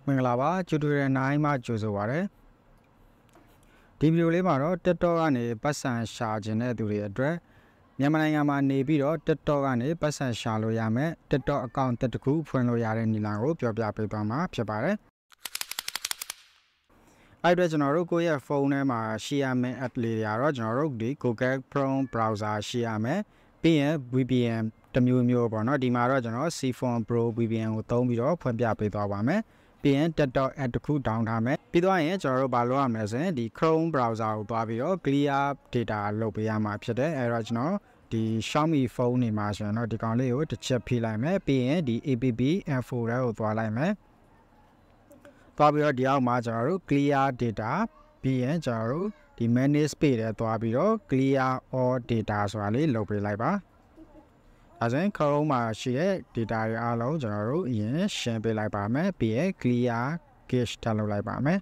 မင်္ဂလာပါကျူတူရဲ့နိုင်မှာကြိုဆိုပါရစေဒီဗီဒီယိုလေးမှာတော့ TikTok ကနေပတ်စံရှာခြင်းတဲ့သူတွေအတွက်မြန်မာနိုင်ငံမှာနေပြီးတော့ TikTok ကနေပတ်စံရှာလို့ရမယ် TikTok account တစ်ခုဖွင့်လို့ရတဲ့နည်းလမ်းကိုပြောပြပေးသွားမှာဖြစ်ပါတယ်အဲ့အတွက်ကျွန်တော်တို့ကိုယ့်ရဲ့ဖုန်းထဲမှာရှိရမယ့် app လေးတွေကတော့ကျွန်တော်တို့ဒီ Google Chrome browser ရှိရမယ်ပြီးရင် VPN တစ်မျိုးမျိုးပေါ့နော်ဒီမှာတော့ကျွန်တော် C-Phone Pro VPN ကိုသုံးပြီးတော့ဖွင့်ပြပေးသွားပါမယ်ပြီးရင် TikTok app တစ်ခု down ထားမယ်ပြီးတော့ရင်ကျွန်တော်တို့ဘာလုပ်ရမလဲဆိုရင်ဒီ Chrome browser ကိုသွားပြီးတော့ clear data လုပ်ပေးရမှာဖြစ်တယ်အဲ့တော့ကျွန်တော်ဒီ Xiaomi ဖုန်းတွေမှာဆိုရင်တော့ဒီကောင်လေးကိုတစ်ချက်ဖိလိုက်မယ်ပြီးရင်ဒီ app info တွေကိုသွားလိုက်မယ်သွားပြီးတော့ဒီအောက်မှာကျွန်တော်တို့ clear data ပြီးရင်ကျွန်တော်တို့ဒီ manage page ထဲသွားပြီးတော့ clear all data ဆိုတာလေးလုပ်ပေးလိုက်ပါဒါဆိုရင် Chrome မှာရှိတဲ့ data တွေအားလုံးကျွန်တော်တို့အရင်ရှင်းပေးလိုက်ပါမယ်ပြီးရင် clear cache ထပ်လုပ်လိုက်ပါမယ်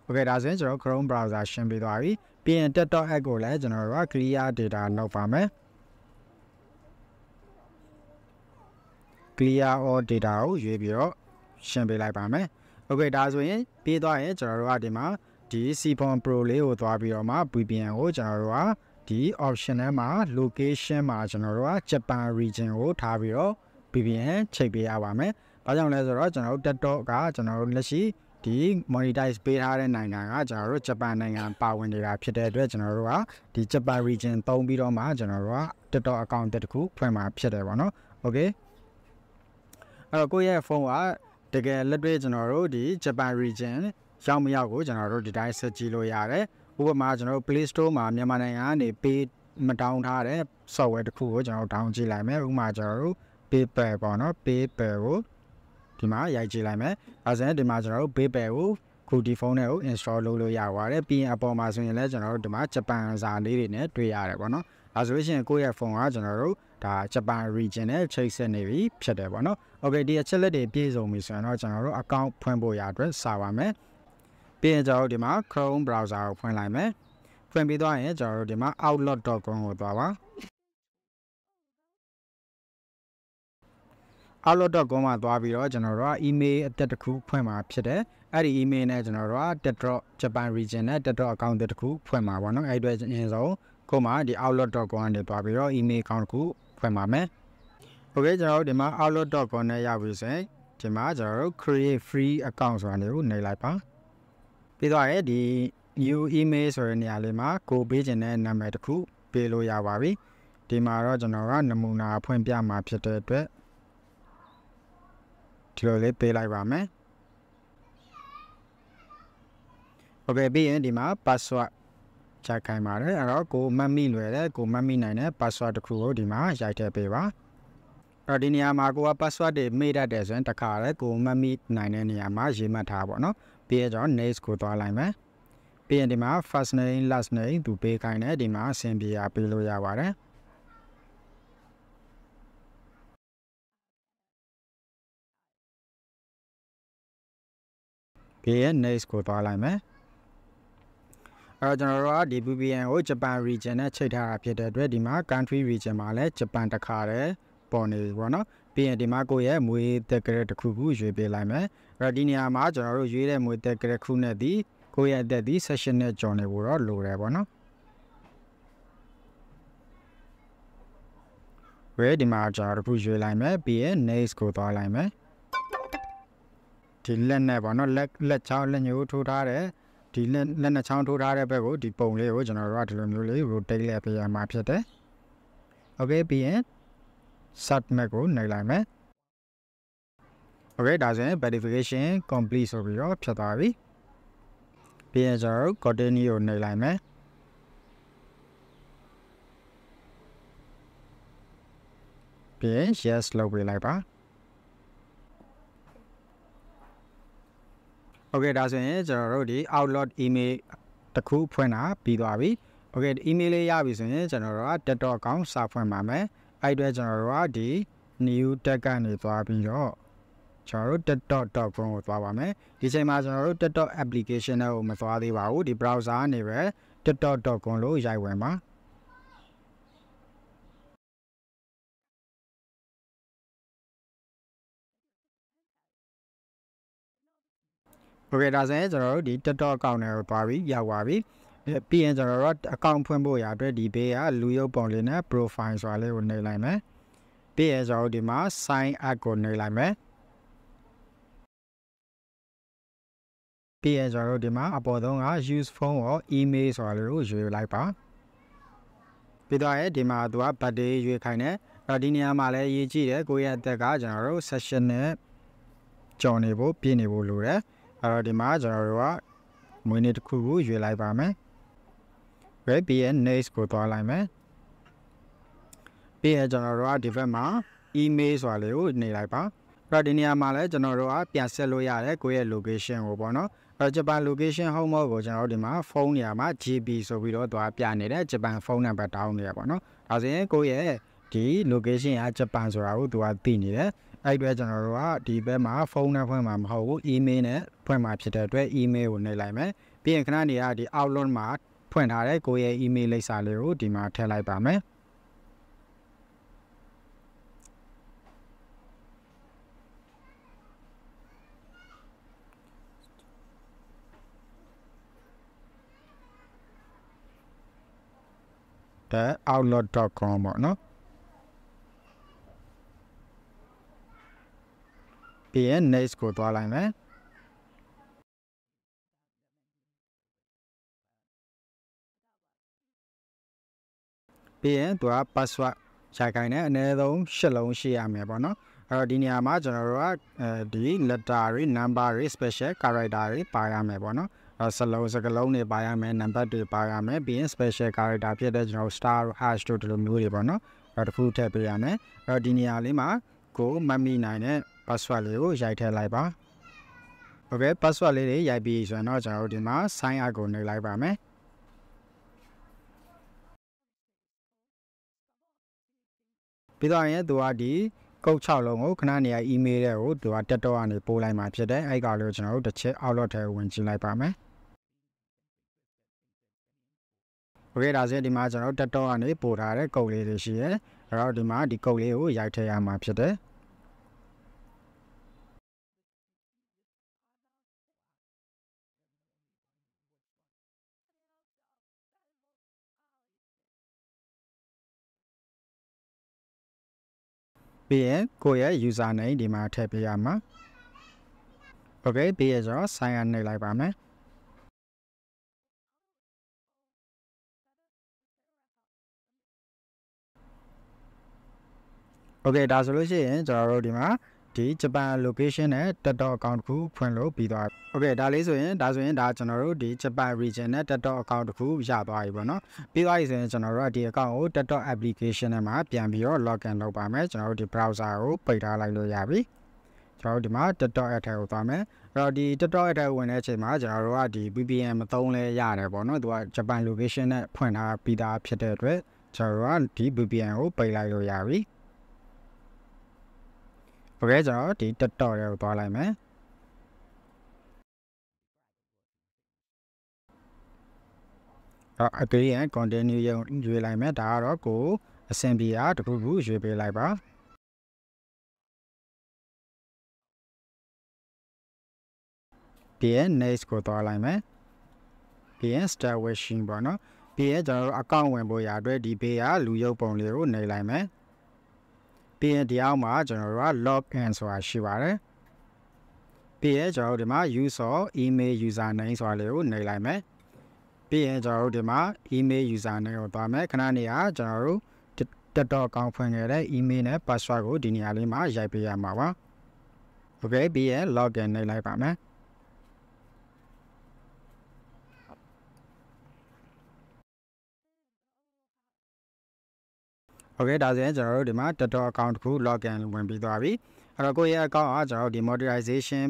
Okay ဒါဆိုရင်ကျွန်တော် Chrome browser ရှင်းပေးသွားပြီပြီးရင် TikTok app ကိုလည်းကျွန်တော်တို့က clear data လုပ်ပါမယ် clear all data ကိုရွေးပြီးတော့ရှင်းပေးလိုက်ပါမယ် Okay ဒါဆိုရင်ပြီးသွားရင်ကျွန်တော်တို့ကဒီမှာဒီ C-Phone Pro လေးကိုသွားပြီးတော့မှ VPN ကိုကျွန်တော်တို့ကဒီ option ထဲမှာ location မှာကျွန်တော်တို့က Japan region ကိုထားပြီးတော့ VPN ချိန်ပေးရပါမယ်။ဘာကြောင့်လဲဆိုတော့ကျွန်တော်တို့ TikTok ကကျွန်တော်တို့လက်ရှိဒီ monetize ပေးထားတဲ့နိုင်ငံကကျွန်တော်တို့ Japan နိုင်ငံပါဝင်နေတာဖြစ်တဲ့အတွက်ကျွန်တော်တို့ကဒီ Japan region သုံးပြီးတော့မှကျွန်တော်တို့က TikTok account တစ်ခုဖွင့်မှာဖြစ်တယ်ပေါ့နော်။ Okay အဲ့တော့ကိုယ့်ရဲ့ဖုန်းကတကယ်လက်တွေ့ကျွန်တော်တို့ဒီ Japan region ရောက်မရောက်ကိုကျွန်တော်တို့ဒီတိုင်းဆက်ကြည့်လို့ရတယ်ဥပမာကျွန်တော်တို့ Play Store မှာမြန်မာနိုင်ငံကနေပေးမတောင်းထားတဲ့ software တစ်ခုကိုကျွန်တော်တို့ down ကြည့်လိုက်မယ်ဥပမာကျွန်တော်တို့ PayPal ပေါ့နော် PayPal ကိုဒီမှာရိုက်ကြည့်လိုက်မယ်အဲဒါဆိုရင်ဒီမှာကျွန်တော်တို့ PayPal ကိုခုဒီဖုန်းထဲကို install လုပ်လို့ရပါတယ်ပြီးရင်အပေါ်မှာဆိုရင်လည်းကျွန်တော်တို့ဒီမှာ Japan စာလေးတွေနဲ့တွေ့ရတယ်ပေါ့နော်ဒါဆိုလို့ရှိရင်ကိုယ့်ရဲ့ဖုန်းကကျွန်တော်တို့ဒါ Japan region နဲ့ချိတ်ဆက်နေပြီဖြစ်တယ်ပေါ့နော် Okay ဒီအချက်လက်တွေပြည့်စုံပြီဆိုရင်တော့ကျွန်တော်တို့ account ဖွင့်ဖို့ရအတွက်စပါမယ်ပြီးရင်ကျွန်တော်တို့ဒီမှာ Chrome browser ကိုဖွင့်လိုက်မယ်ဖွင့်ပြီးသွားရင်ကျွန်တော်တို့ဒီမှာ outlook.com ကိုသွားပါ outlook.com မှာသွားပြီးတော့ကျွန်တော်တို့က email အသက်တစ်ခုဖွင့်မှာဖြစ်တယ်အဲ့ဒီ email နဲ့ကျွန်တော်တို့က TikTok Japan region နဲ့ TikTok account တစ်ခုဖွင့်မှာပေါ့နော်အဲ့အတွက်အရင်ဆုံးကိုမှဒီ outlook.com ကနေသွားပြီးတော့ email account တစ်ခုဖွင့်ပါမယ် Okay ကျွန်တော်တို့ဒီမှာ outlook.com နဲ့ရောက်ပြီဆိုရင်ဒီမှာကျွန်တော်တို့ create free account ဆိုတာမျိုးနေလိုက်ပါပြီးတော့ဒီ new email ဆိုတဲ့နေရာလေးမှာကိုပေးခြင်းတဲ့နာမည်တစ်ခုပေးလို့ရပါပြီဒီမှာတော့ကျွန်တော်ကနမူနာဖွင့်ပြမှာဖြစ်တဲ့အတွက်ဒီလိုလေးပေးလိုက်ပါမယ် Okay ပြီးရင်ဒီမှာ password ချက်ခိုင်းပါတယ်အဲ့တော့ကိုမှတ်မိလွယ်တဲ့ကိုမှတ်မိနိုင်တဲ့ password တစ်ခုကိုဒီမှာရိုက်ထည့်ပေးပါအဲ့ဒီနေရာမှာကိုက password တွေမေ့တတ်တယ်ဆိုရင်တခါလဲကိုမှတ်မိနိုင်တဲ့နေရာမှာရေးမှတ်ထားပါတော့ပြီးရင်ကျွန်တော် next ကိုသွားလိုက်မယ်ပြီးရင်ဒီမှာ first name last name သူပေးခိုင်းတယ်ဒီမှာအဆင်ပြေအားပေးလို့ရပါတယ်ပြီးရင် next ကိုသွားလိုက်မယ်အဲ့တော့ကျွန်တော်တို့ကဒီ VPN ကို Japan region နဲ့ချိန်ထားတာဖြစ်တဲ့အတွက်ဒီမှာ country region မှာလည်း Japan တခါတည်းပေါ်နေပြီပေါ့နော်ပြီးရင်ဒီမှာကိုရဲ့မွေးတက်ကရက်တစ်ခုခုရွေးပေးလိုက်မယ်အဲ့တော့ဒီနေရာမှာကျွန်တော်တို့ရွေးတဲ့မွေးတက်ကရက်ခုနဲ့ဒီကိုရဲ့အသက်ဒီ session နဲ့ကြော်နေဖို့တော့လိုတယ်ပေါ့နော်ဝဲဒီမှာကျွန်တော်တို့ခုရွေးလိုက်မယ်ပြီးရင် next ကိုသွားလိုက်မယ်ဒီလက်နဲ့ပေါ့နော်လက်ချောင်းလက်ညှိုးထိုးထားတဲ့ဒီလက်နဲ့ချောင်းထိုးထားတဲ့ဘက်ကိုဒီပုံလေးကိုကျွန်တော်တို့ကဒီလိုမျိုးလေး rotate လဲပေးရမှာဖြစ်တယ် Okay ပြီးရင် submit ကိုနှိပ်လိုက်မယ် Okay ဒါဆိုရင် verification complete ဆိုပြီးတော့ဖြတ်သွားပြီပြီးရင်ကျွန်တော်တို့ continue ကိုနှိပ်လိုက်မယ်ပြီးရင် yes လုပ်ပေးလိုက်ပါ Okay ဒါဆိုရင်ကျွန်တော်တို့ဒီ outlook email တစ်ခုဖွင့်တာပြီးသွားပြီ Okay email လေးရပြီဆိုရင်ကျွန်တော်တို့က TikTok account စဖွင့်ပါမယ်အဲ့အတွက်ကျွန်တော်တို့ကဒီ new tag ကနေသွားပြီးတော့ကျွန်တော်တို့ TikTok.com ကိုသွားပါမယ်ဒီချိန်မှာကျွန်တော်တို့ TikTok application ကိုမသွားသေးပါဘူးဒီ browser ကနေပဲ TikTok.com လို့ရိုက်ဝင်ပါ โอเคဒါဆိုရင်ကျွန်တော်တို့ဒီ TikTok account နဲ့ကိုသွားပြီးရောက်သွားပြီပြီးရင်ကျွန်တော်တို့ account ဖွင့်ဖို့ရအတွက်ဒီဘေးကလူရုပ်ပုံလေးနဲ့ profile ဆိုတာလေးကိုနှိပ်လိုက်မယ်ပြီးရင်ကျွန်တော်တို့ဒီမှာ sign up ကိုနှိပ်လိုက်မယ်ပြီးရင်ကျွန်တော်တို့ဒီမှာအပေါ်ဆုံးက use phone or email ဆိုတာလေးကိုရွေးလိုက်ပါပြီးတော့ဒီမှာသူက birthday ရွေးခိုင်းတယ်အဲ့ဒီနေရာမှာလည်းရေးကြည့်တယ်ကိုယ့်ရဲ့အသက်ကကျွန်တော်တို့ session နဲ့ကြော်နေဖို့ပြည့်နေဖို့လိုတယ်အဲ့တော့ဒီမှာကျွန်တော်တို့ကမွေးနေ့တစ်ခုကိုရွေးလိုက်ပါမယ်ပြီးရင် next ကိုသွားလိုက်မယ်ပြီးရင်ကျွန်တော်တို့ကဒီဘက်မှာ email ဆိုတာလေးကိုနေလိုက်ပါအဲ့တော့ဒီနေရာမှာလည်းကျွန်တော်တို့ကပြန်ဆက်လို့ရတယ်ကိုယ့်ရဲ့ location ကိုပေါ့နော်အဲ့ဂျပန် location home mode ကိုကျွန်တော်တို့ဒီမှာဖုန်းနေရာမှာ GB ဆိုပြီးတော့သွားပြနေတယ်ဂျပန်ဖုန်းနံပါတ်တောင်းနေရပါတော့ဒါဆိုရင်ကိုယ့်ရဲ့ဒီ location ကဂျပန်ဆိုတာကိုသူကသိနေတယ်အဲ့အတွက်ကျွန်တော်တို့ကဒီဘက်မှာဖုန်းနဲ့ဖွင့်မှာမဟုတ်ဘူး email နဲ့ဖွင့်မှာဖြစ်တဲ့အတွက် email ကိုနှိပ်လိုက်မယ်ပြီးရင်ခဏနေရဒီ outlook မှာဖွင့်ထားတဲ့ကိုယ့်ရဲ့ email လိပ်စာလေးကိုဒီမှာထည့်လိုက်ပါမယ်outlook.com ပေါ့နော်ပြီးရင် next ကိုသွားလိုက်မယ်ပြီးရင်သူက password ရိုက်ခိုင်းတယ်အနည်းဆုံး8လုံးရှိရမယ်ပေါ့နော်အဲ့တော့ဒီနေရာမှာကျွန်တော်တို့ကဒီ letter တွေ number တွေ special character တွေပါရမယ်ပေါ့နော်စလုံးစကလုံးတွေပါရမယ် number တွေပါရမယ်ပြီးရင် special character ဖြစ်တဲ့ကျွန်တော် star hash တို့ဒီလိုမျိုးတွေပေါ့နော်အဲ့တော့တစ်ခုထည့်ပေးရမယ်အဲ့တော့ဒီနေရာလေးမှာကိုမတ်မိနိုင်တဲ့ password လေးကိုရိုက်ထည့်လိုက်ပါ Okay password လေးတွေရိုက်ပြီးဆိုရင်တော့ကျွန်တော်တို့ဒီမှာ sign up ကိုနှိပ်လိုက်ပါမယ်ပြီးတော့ရင်သူကဒီကုတ်6လုံးကိုခဏနေရ email တွေကိုသူကတက်တော့ကနေပို့လိုက်မှာဖြစ်တယ်အဲ့ကောင်လေးကိုကျွန်တော်တို့တစ်ချက် outlook ထဲဝင်ကြည့်လိုက်ပါမယ် Okay ဒါဆိုရင်ဒီမှာကျွန်တော်တို့တက်တော့ကနေပို့ထားတဲ့ကုတ်လေးတွေရှိတယ်အဲ့တော့ဒီမှာဒီကုတ်လေးကိုရိုက်ထည့်ရမှာဖြစ်တယ်ပြီးရင်ကိုယ့်ရဲ့ user name ဒီမှာထည့်ပေးရမှာ Okay ပြီးရတော့ sign in နှိပ်လိုက်ပါမယ်Okay ဒါဆိုလို့ရှိရင်ကျွန်တော်တို့ဒီမှာဒီဂျပန် location နဲ့ TikTok account တစ်ခုဖွင့်လို့ပြီးသွား Okay ဒါလေးဆိုရင်ဒါကျွန်တော်တို့ဒီဂျပန် region နဲ့ TikTok account တစ်ခုရသွားပြီပေါ့နော်ပြီးသွားပြီဆိုရင်ကျွန်တော်တို့ကဒီ account ကို TikTok application နဲ့မှာပြန်ပြီးတော့ login လုပ်ပါမယ်ကျွန်တော်တို့ဒီ browser ကိုပိတ်ထားလိုက်လို့ရပြီကျွန်တော်တို့ဒီမှာ TikTok app ထဲကိုသွားမယ်အဲ့တော့ဒီ TikTok app ထဲဝင်တဲ့အချိန်မှာကျွန်တော်တို့ကဒီ VPN မသုံးလဲရတယ်ပေါ့နော်သူကဂျပန် location နဲ့ဖွင့်ထားပြီးသားဖြစ်တဲ့အတွက်ကျွန်တော်တို့ကဒီ VPN ကိုပိတ်လိုက်လို့ရပြီOkay ကျွန်တော်ဒီ TikTok ရဲ့ကိုသွားလိုက်မယ်agree and continue ရွေးလိုက်မယ်ဒါကတော့ကိုအဆင်ပြေတာတခုခုရွေးပေးလိုက်ပါပြီးရင် next ကိုသွားလိုက်မယ်ပြီးရင် start wishing ပေါ့နော်ပြီးရင်ကျွန်တော်တို့ account ဝင်ဖို့ရအတွက်ဒီဘေးကလူရုပ်ပုံလေးကိုနှိပ်လိုက်မယ်ပြီးရင်ဒီအောက်မှာကျွန်တော်တို့က log in ဆိုတာရှိပါတယ်ပြီးရင်ကျွန်တော်တို့ဒီမှာ user email user name ဆိုတာလေးကိုနှိပ်လိုက်မယ်ပြီးရင်ကျွန်တော်တို့ဒီမှာ email user name ကိုသွားမယ်ခဏနေရကျွန်တော်တို့ TikTok account ဖွင့်ခဲ့တဲ့ email နဲ့ password ကိုဒီနေရာလေးမှာရိုက်ပေးရမှာပါ Okay ပြီးရင် login နှိပ်လိုက်ပါမယ်Okay ဒါဆိုရင်ကျွန်တော်တို့ဒီမှာ TikTok account တစ်ခု login ဝင်ပြီးသွားပြီအဲ့တော့ကိုယ့်ရဲ့ account ကကျွန်တော်တို့ဒီ monetization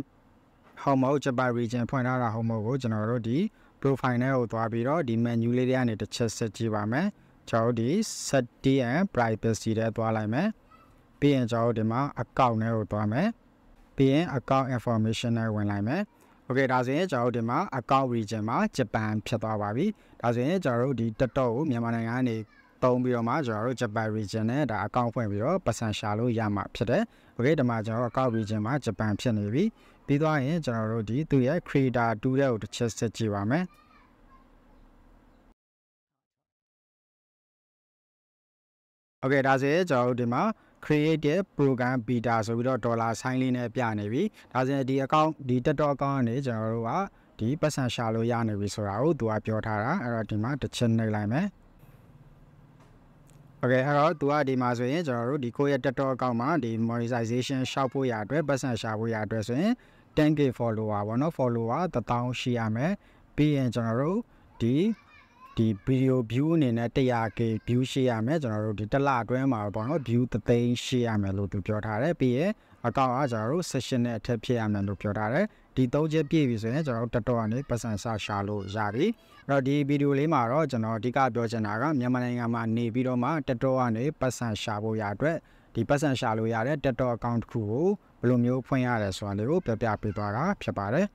home mode Japan region ဖွင့်ထားတာ home mode ကိုကျွန်တော်တို့ဒီ profile နဲ့ကိုသွားပြီးတော့ဒီ menu လေးတွေကနေတစ်ချက်ဆက်ကြည့်ပါမယ်ကျွန်တော်တို့ဒီ setting and privacy ထဲသွားလိုက်မယ်ပြီးရင်ကျွန်တော်တို့ဒီမှာ account နဲ့ကိုသွားမယ်ပြီးရင် account information နဲ့ဝင်လိုက်မယ် Okay ဒါဆိုရင်ကျွန်တော်တို့ဒီမှာ account region မှာဂျပန်ဖြစ်သွားပါပြီဒါဆိုရင်ကျွန်တော်တို့ဒီ TikTok ကိုမြန်မာနိုင်ငံကနေသုံးပြီးတော့မှကျွန်တော်တို့ Japan region နဲ့ဒါ account ဖွင့်ပြီးတော့ပတ်စံရှာလို့ရမှာဖြစ်တယ် Okay ဒီမှာကျွန်တော်တို့ account region မှာဂျပန်ဖြစ်နေပြီ ပြီးသွားရင်ကျွန်တော်တို့ဒီသူ့ရဲ့ creator 2တဲ့ကိုတစ်ချက်ဆက်ကြည့်ပါမယ်โอเคဒါဆိုရင်ကျွန်တော်တို့ဒီမှာ create program beta ဆိုပြီးတော့ဒေါ်လာဆိုင်းလေးနဲ့ပြနေပြီဒါဆိုရင်ဒီ account ဒီ TikTok account ကနေကျွန်တော်တို့ကဒီပတ်စံရှာလို့ရနေပြီဆိုတာကိုသူကပြောထားတာအဲ့တော့ဒီမှာတစ်ချက်နှိပ်လိုက်မယ်โอเคအဲ့တော့သူကဒီမှာဆိုရင်ကျွန်တော်တို့ဒီကိုယ့်ရဲ့ TikTok account မှာဒီ monetization ရှောက်ဖို့ရအတွက်ပတ်စံရှာဖို့ရအတွက်ဆိုရင် 10k follower ပေါ့နော် follower 1000ရှိရမယ်ပြီးရင်ကျွန်တော်တို့ဒီ video view အနေနဲ့ 100k view ရှိရမယ်ကျွန်တော်တို့ဒီတစ်လအတွင်းမှာပေါ့နော် view 3000ရှိရမယ်လို့သူပြောထားတယ်ပြီးရင် account ကကျွန်တော်တို့ session နဲ့အထက်ဖြစ်ရမယ်လို့ပြောထားတယ်ဒီ3ချက်ပြည့်ပြီဆိုရင်ကျွန်တော်တို့ TikTok ကနေပတ်စံရှာလို့ရပြီအဲ့တော့ဒီဗီဒီယိုလေးမှာတော့ကျွန်တော်အဓိကပြောချင်တာကမြန်မာနိုင်ငံမှာနေပြီးတော့မှ TikTok ကနေပတ်စံရှာဖို့ရအတွက်ဒီပတ်စံရှာလို့ရတဲ့ TikTok account တစ်ခုကိုဘယ်လိုမျိုးဖွင့်ရတယ်ဆိုတာလေးကိုပြောပြပေးသွားတာဖြစ်ပါတယ်